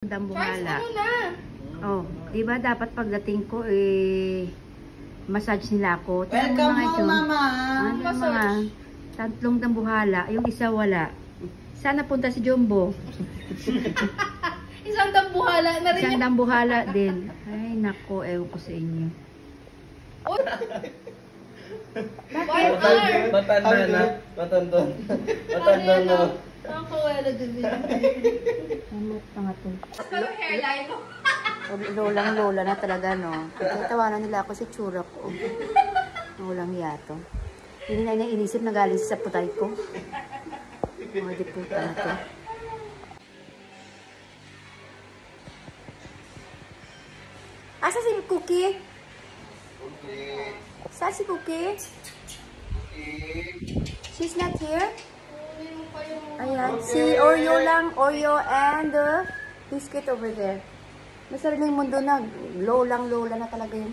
Dambuhala. Ano na? Oh, 'di ba dapat pagdating ko massage nila ako. Welcome home, Mama. Ano mga tatlong dambuhala, yung isa wala. Sana punta si Jumbo. Isang dambuhala na rin. Isang dambuhala din. Ay nako, ewan ko sa inyo. Matanda na. Matanda. Matanda na. Nakakawala din. Ano pa nga to? Ano hairline mo? Lolang-lola na talaga, no? Tawanan nila ako sa tsura ko. Walang yato. Hindi na inisip na galing sa putay ko. Mga di puta na to. Asa si Cookie? Saan si Cookie? She's not here? Ayan. Si Oreo lang. Oreo and the biscuit over there. Nasa rin yung mundo na. Lolang-lola na talaga yun.